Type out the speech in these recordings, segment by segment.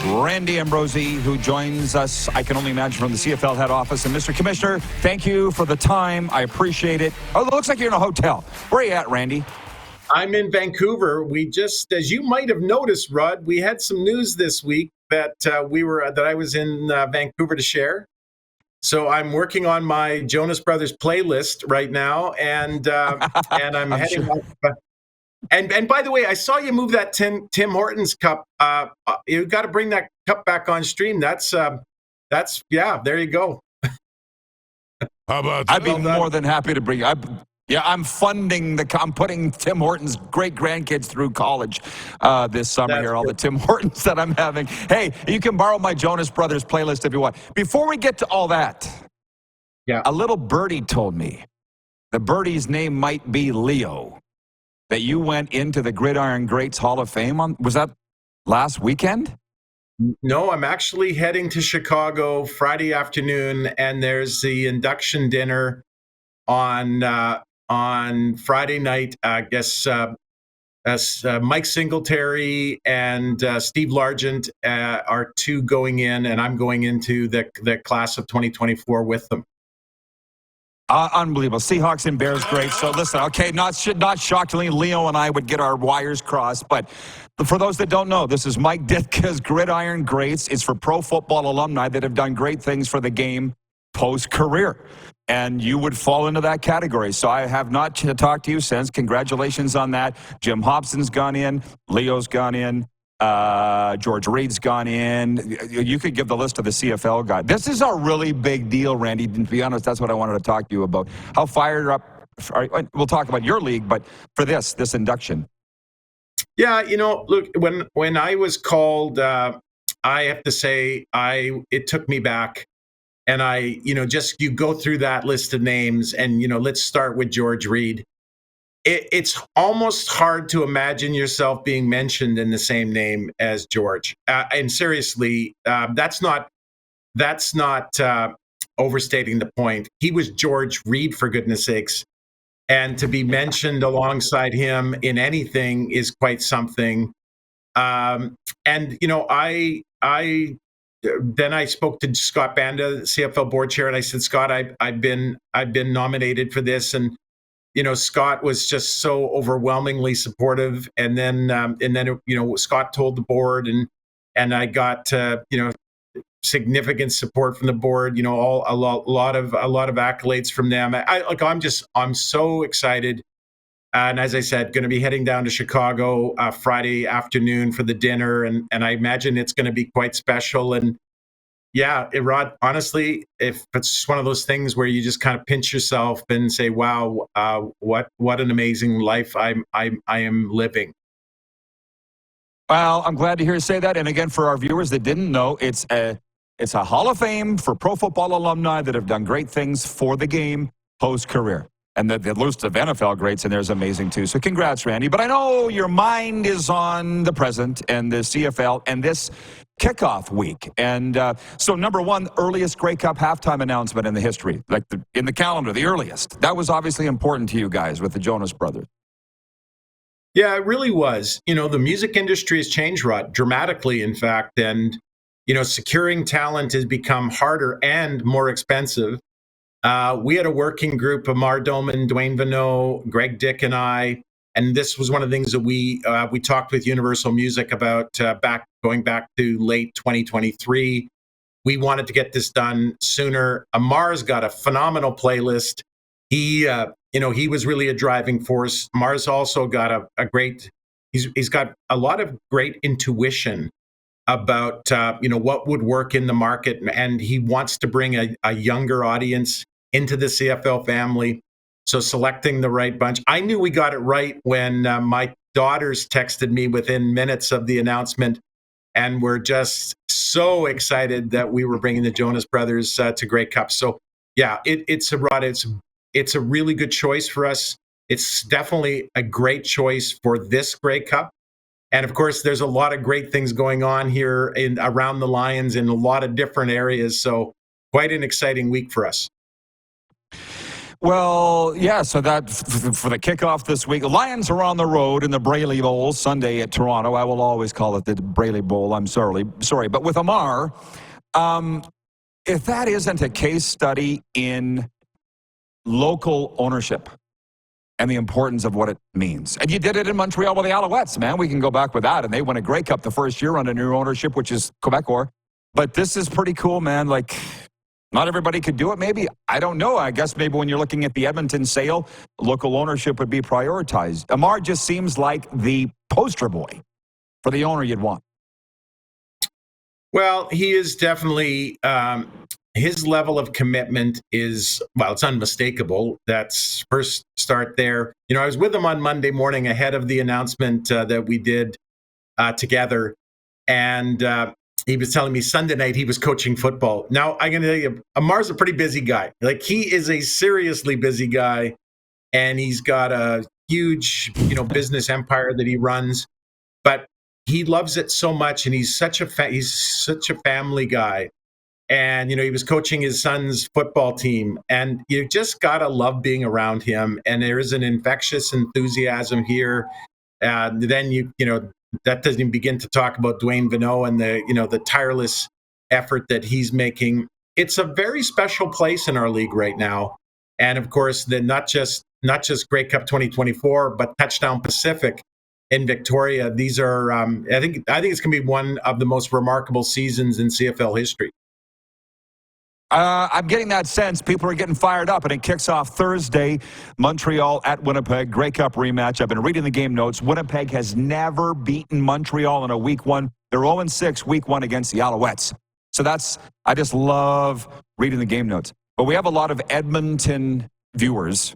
Randy Ambrosie, who joins us, I can only imagine, from the CFL head office. And Mr. Commissioner, thank you for the time. I appreciate it. Oh, it looks like you're in a hotel. Where are you at, Randy? I'm in Vancouver. We just, as you might have noticed, Rod, we had some news this week that I was in Vancouver to share. So I'm working on my Jonas Brothers playlist right now, and I'm heading sure. off. And by the way, I saw you move that Tim Hortons cup. You got to bring that cup back on stream. That's yeah. There you go. How about that? I'd be more than happy to bring. I'm funding I'm putting Tim Hortons' great grandkids through college this summer. That's here, all good. the Tim Hortons that I'm having. Hey, you can borrow my Jonas Brothers playlist if you want. Before we get to all that, Yeah. a little birdie told me the birdie's name might be Leo. That you went into the Gridiron Greats Hall of Fame on, was that last weekend? No, I'm actually heading to Chicago Friday afternoon, and there's the induction dinner on Friday night. I guess Mike Singletary and Steve Largent are two going in, and I'm going into the class of 2024 with them. Unbelievable. Seahawks and Bears, great. So listen, okay, not shockingly, Leo and I would get our wires crossed. But for those that don't know, this is Mike Ditka's Gridiron Greats. It's for pro football alumni that have done great things for the game post-career. And you would fall into that category. So I have not talked to you since. Congratulations on that. Jim Hobson's gone in. Leo's gone in. George Reed's gone in. You could give the list of the CFL guy. This is a really big deal, Randy. To be honest, that's what I wanted to talk to you about. How fired up? We'll talk about your league, but for this induction. Yeah, look, when I was called, I have to say, it took me back. And you go through that list of names, and let's start with George Reed. It's almost hard to imagine yourself being mentioned in the same name as George. And seriously, that's not overstating the point. He was George Reed, for goodness sakes. And to be mentioned alongside him in anything is quite something. And then I spoke to Scott Banda, CFL board chair, and I said, Scott, I've been nominated for this, and Scott was just so overwhelmingly supportive. And then Scott told the board, and I got significant support from the board. A lot of accolades from them. I'm so excited. And as I said, going to be heading down to Chicago Friday afternoon for the dinner, and I imagine it's going to be quite special. And yeah, Rod, honestly, if it's one of those things where you just kind of pinch yourself and say, "Wow, what an amazing life I am living." Well, I'm glad to hear you say that. And again, for our viewers that didn't know, it's a Hall of Fame for pro football alumni that have done great things for the game post-career. And the list of NFL greats in there is amazing, too. So congrats, Randy. But I know your mind is on the present and the CFL and this kickoff week. And so, number one, earliest Grey Cup halftime announcement in the history, in the calendar, the earliest. That was obviously important to you guys with the Jonas Brothers. Yeah, it really was. The music industry has changed, Rod, dramatically, in fact. And, securing talent has become harder and more expensive. We had a working group of Mar Doman, Dwayne Vanneau, Greg Dick, and I, and this was one of the things that we talked with Universal Music about going back to late 2023. We wanted to get this done sooner. Mar's got a phenomenal playlist. He was really a driving force. Mar's also got he's got a lot of great intuition about what would work in the market, and he wants to bring a younger audience into the CFL family. So selecting the right bunch. I knew we got it right when my daughters texted me within minutes of the announcement, and we're just so excited that we were bringing the Jonas Brothers to Grey Cup. So yeah, it's a really good choice for us. It's definitely a great choice for this Grey Cup. And of course, there's a lot of great things going on here around the Lions in a lot of different areas. So quite an exciting week for us. Well, yeah, so that for the kickoff this week, the Lions are on the road in the Braley Bowl Sunday at Toronto. I will always call it the Braley Bowl. I'm sorry. But with Amar, if that isn't a case study in local ownership and the importance of what it means. And you did it in Montreal with the Alouettes, man. We can go back with that. And they won a Grey Cup the first year under new ownership, which is Quebecor. But this is pretty cool, man. Like, not everybody could do it, maybe. I don't know. I guess maybe when you're looking at the Edmonton sale, local ownership would be prioritized. Amar just seems like the poster boy for the owner you'd want. Well, he is definitely, his level of commitment is, well, it's unmistakable. That's first start there. You know, I was with him on Monday morning ahead of the announcement that we did together. And he was telling me Sunday night he was coaching football. Now, I'm going to tell you, Amar's a pretty busy guy. Like, he is a seriously busy guy. And he's got a huge, business empire that he runs. But he loves it so much, and he's such a family guy. And he was coaching his son's football team, and you just gotta love being around him. And there is an infectious enthusiasm here. Then that doesn't even begin to talk about Dwayne Vinneau and the tireless effort that he's making. It's a very special place in our league right now, and of course, not just Grey Cup 2024, but Touchdown Pacific in Victoria. These are, I think it's going to be one of the most remarkable seasons in CFL history. I'm getting that sense. People are getting fired up, and it kicks off Thursday. Montreal at Winnipeg, Grey Cup rematch. I've been reading the game notes. Winnipeg has never beaten Montreal in a week one. They're 0-6 week one against the Alouettes. So I just love reading the game notes. But we have a lot of Edmonton viewers,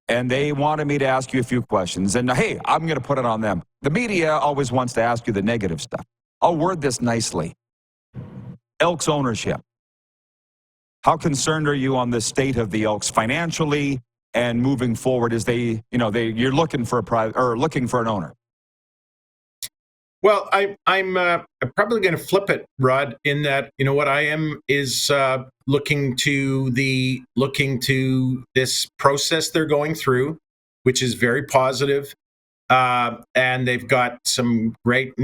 and they wanted me to ask you a few questions. And hey, I'm going to put it on them. The media always wants to ask you the negative stuff. I'll word this nicely. Elks ownership. How concerned are you on the state of the Elks financially and moving forward as you're looking for looking for an owner? Well, I'm probably going to flip it, Rod, in that what I am is looking to this process they're going through, which is very positive, and they've got some great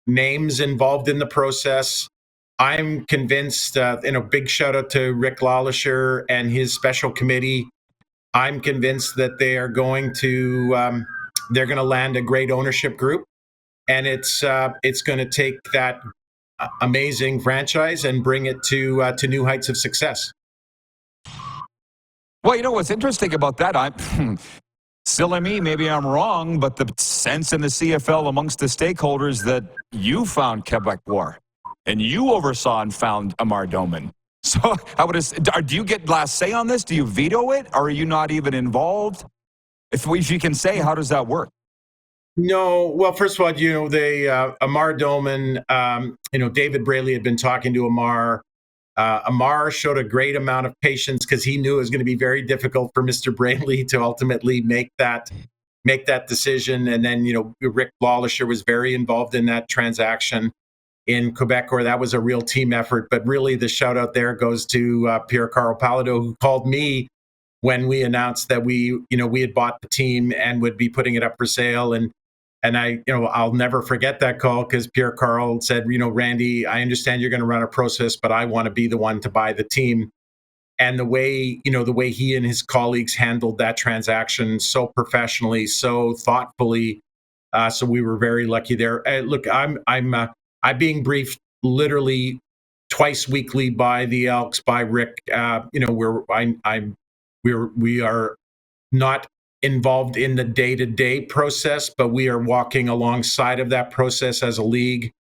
names involved in the process. I'm convinced, big shout out to Rick Lawlisher and his special committee. I'm convinced that they are going to land a great ownership group, and it's going to take that amazing franchise and bring it to new heights of success. Well, what's interesting about that, silly me, maybe I'm wrong, but the sense in the CFL amongst the stakeholders that you found Quebecor. And you oversaw and found Amar Doman. So do you get last say on this? Do you veto it? Or are you not even involved? If you can say, how does that work? No. Well, first of all, Amar Doman, David Braley had been talking to Amar. Amar showed a great amount of patience because he knew it was going to be very difficult for Mr. Braley to ultimately make that decision. And then, Rick Lawlisher was very involved in that transaction in Quebec, or that was a real team effort. But really, the shout out there goes to Pierre-Carl Palado, who called me when we announced that we had bought the team and would be putting it up for sale. And I, I'll never forget that call because Pierre-Carl said, Randy, I understand you're going to run a process, but I want to be the one to buy the team. And the way he and his colleagues handled that transaction so professionally, so thoughtfully. So we were very lucky there. Look, I'm being briefed literally twice weekly by the Elks, by Rick. We are not involved in the day-to-day process, but we are walking alongside of that process as a league.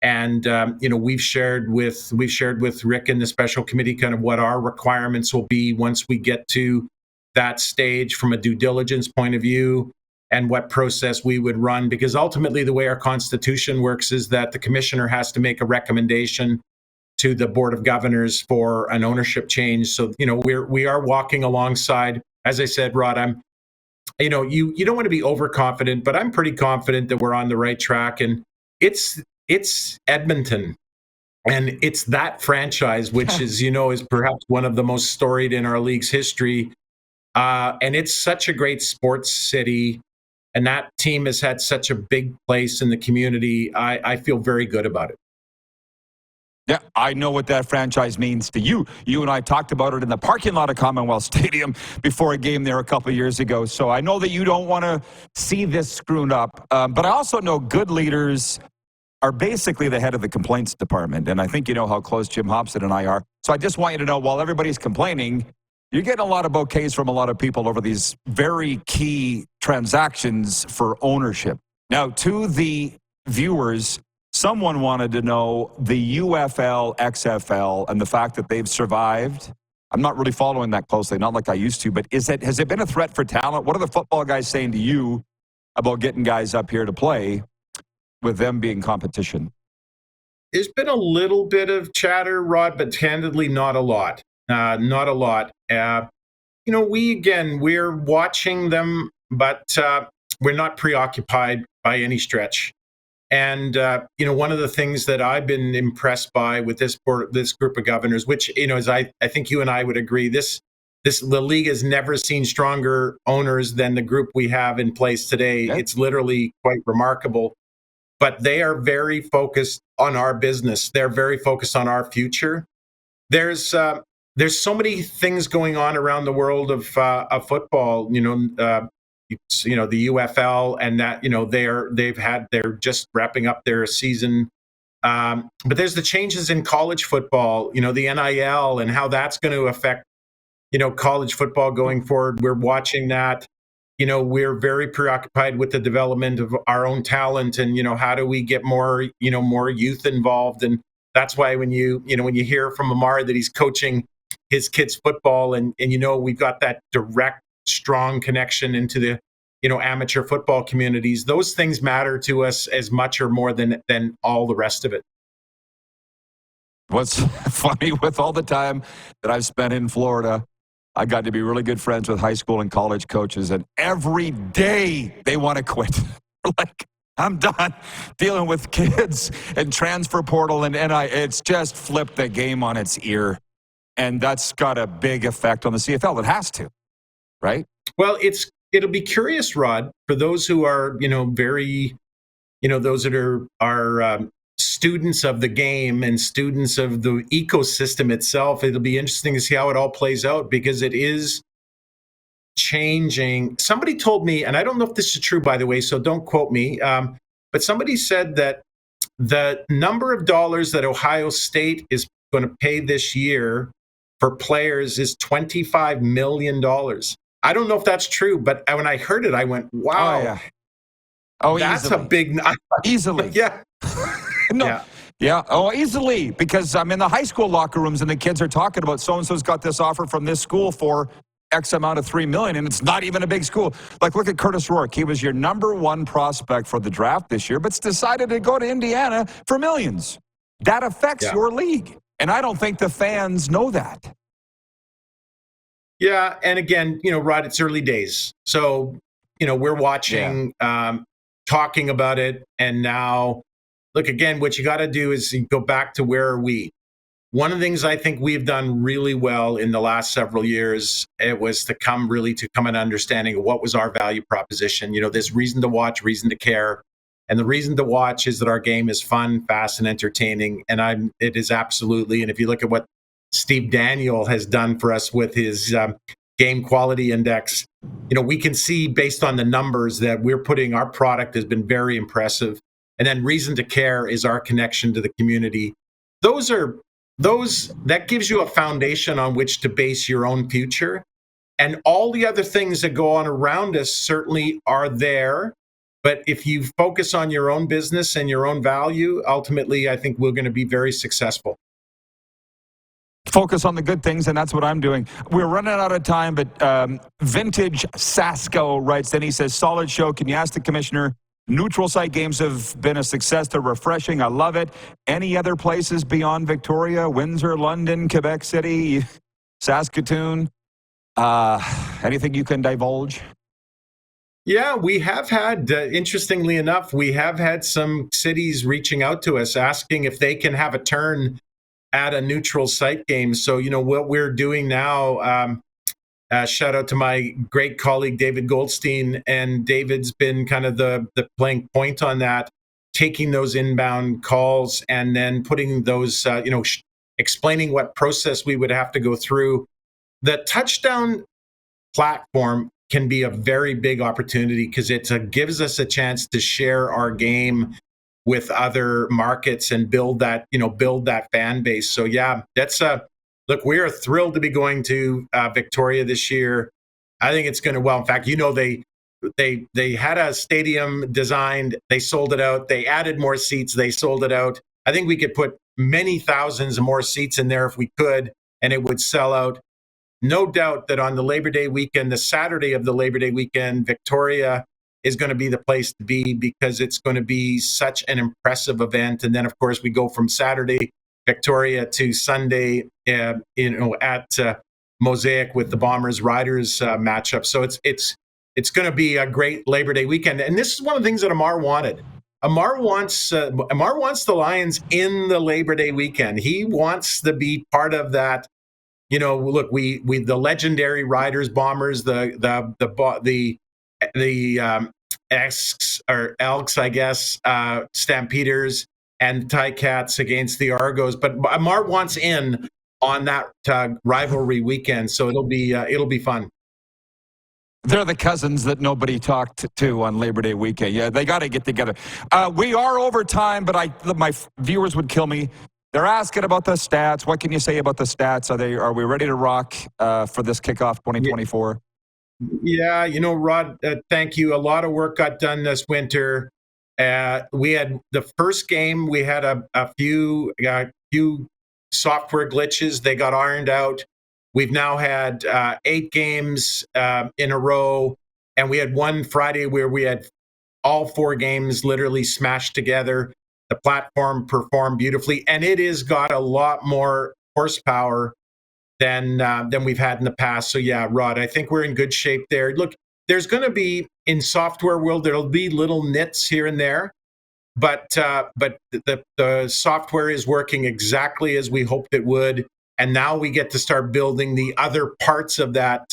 And we've shared with Rick and the special committee kind of what our requirements will be once we get to that stage from a due diligence point of view, and what process we would run, because ultimately the way our constitution works is that the commissioner has to make a recommendation to the board of governors for an ownership change. So, we are walking alongside. As I said, Rod, you don't want to be overconfident, but I'm pretty confident that we're on the right track. And it's Edmonton, and it's that franchise, which is perhaps one of the most storied in our league's history. And it's such a great sports city. And that team has had such a big place in the community. I feel very good about it. Yeah, I know what that franchise means to you. You and I talked about it in the parking lot of Commonwealth Stadium before a game there a couple of years ago. So I know that you don't want to see this screwed up. But I also know good leaders are basically the head of the complaints department. And I think you know how close Jim Hobson and I are. So I just want you to know, while everybody's complaining, you're getting a lot of bouquets from a lot of people over these very key transactions for ownership. Now, to the viewers, someone wanted to know the UFL, XFL, and the fact that they've survived. I'm not really following that closely, not like I used to, but has it been a threat for talent? What are the football guys saying to you about getting guys up here to play with them being competition? There's been a little bit of chatter, Rod, but candidly, not a lot. Not a lot. We're watching them, but we're not preoccupied by any stretch. And one of the things that I've been impressed by with this group of governors, which as I think you and I would agree, the league has never seen stronger owners than the group we have in place today. Okay. It's literally quite remarkable. But they are very focused on our business. They're very focused on our future. There's so many things going on around the world of football. The UFL, and that they're just wrapping up their season. But there's the changes in college football. The NIL and how that's going to affect college football going forward. We're watching that. We're very preoccupied with the development of our own talent, and how do we get more youth involved. And that's why when you hear from Amar that he's coaching his kids football, and we've got that direct, strong connection into the amateur football communities. Those things matter to us as much or more than all the rest of it. What's funny, with all the time that I've spent in Florida, I got to be really good friends with high school and college coaches, and every day they want to quit. Like, I'm done dealing with kids and transfer portal, and it's just flipped the game on its ear. And that's got a big effect on the CFL. It has to, right? Well, it'll be curious, Rod, for those who are, very, those that are students of the game and students of the ecosystem itself. It'll be interesting to see how it all plays out, because it is changing. Somebody told me, and I don't know if this is true, by the way, so don't quote me, but somebody said that the number of dollars that Ohio State is going to pay this year for players is $25 million. I don't know if that's true, but when I heard it, I went, wow. Oh, yeah. Oh, that's easily. a big... Easily. Yeah. No. Yeah. Yeah. Oh, easily. Because I'm in the high school locker rooms and the kids are talking about so-and-so's got this offer from this school for X amount of $3 million, and it's not even a big school. Like, look at Curtis Rourke. He was your number one prospect for the draft this year, but decided to go to Indiana for millions. That affects your league. And I don't think the fans know that. Yeah. And again, Rod, it's early days. So, we're watching, talking about it. And now, look, again, what you got to do is go back to where are we? One of the things I think we've done really well in the last several years, it was to come an understanding of what was our value proposition. There's reason to watch, reason to care. And the reason to watch is that our game is fun, fast, and entertaining. And it is absolutely. And if you look at what Steve Daniel has done for us with his game quality index, we can see based on the numbers that our product has been very impressive. And then reason to care is our connection to the community. That gives you a foundation on which to base your own future. And all the other things that go on around us certainly are there. But if you focus on your own business and your own value, ultimately, I think we're going to be very successful. Focus on the good things, and that's what I'm doing. We're running out of time, but Vintage Sasko writes, then he says, solid show. Can you ask the commissioner, neutral site games have been a success. They're refreshing. I love it. Any other places beyond Victoria, Windsor, London, Quebec City, Saskatoon? Anything you can divulge? Yeah, we have had, interestingly enough, we have had some cities reaching out to us asking if they can have a turn at a neutral site game. So, what we're doing now, Shout out to my great colleague, David Goldstein. And David's been kind of the playing point on that, taking those inbound calls and then putting those, explaining what process we would have to go through. The touchdown platform can be a very big opportunity because it gives us a chance to share our game with other markets and build that fan base. So yeah, that's look, we are thrilled to be going to Victoria this year. I think it's going to, well, in fact, they had a stadium designed, they sold it out. They added more seats, they sold it out. I think we could put many thousands more seats in there if we could, and it would sell out. No doubt that on the Labor Day weekend, the Saturday of the Labor Day weekend, Victoria is going to be the place to be because it's going to be such an impressive event. And then, of course, we go from Saturday, Victoria, to Sunday, at Mosaic with the Bombers Riders matchup. So it's going to be a great Labor Day weekend. And this is one of the things that Amar wanted. Amar wants the Lions in the Labor Day weekend. He wants to be part of that. Look, we the legendary Riders, Bombers, the Elks, I guess, Stampeders and Ticats against the Argos. But Amar wants in on that rivalry weekend, so it'll be fun. They're the cousins that nobody talked to on Labor Day weekend. Yeah, they got to get together. We are over time, but my viewers would kill me. They're asking about the stats. What can you say about the stats? Are we ready to rock for this kickoff 2024? Yeah, Rod, thank you. A lot of work got done this winter. We had the first game. We had a few software glitches. They got ironed out. We've now had 8 games in a row, and we had one Friday where we had all 4 games literally smashed together. The platform performed beautifully, and it has got a lot more horsepower than we've had in the past. So yeah, Rod, I think we're in good shape there. Look, there's going to be, in software world, there'll be little nits here and there, but the software is working exactly as we hoped it would, and now we get to start building the other parts of that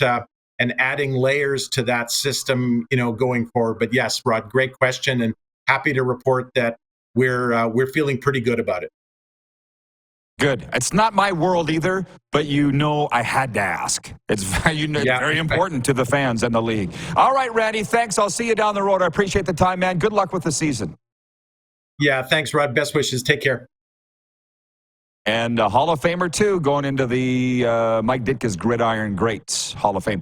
and adding layers to that system, going forward. But yes, Rod, great question, and happy to report that we're feeling pretty good about it. Good. It's not my world either, but I had to ask. It's very important to the fans and the league. All right, Randy, thanks. I'll see you down the road. I appreciate the time, man. Good luck with the season. Yeah, thanks, Rod. Best wishes. Take care. And a Hall of Famer, too, going into the Mike Ditka's Gridiron Greats Hall of Fame.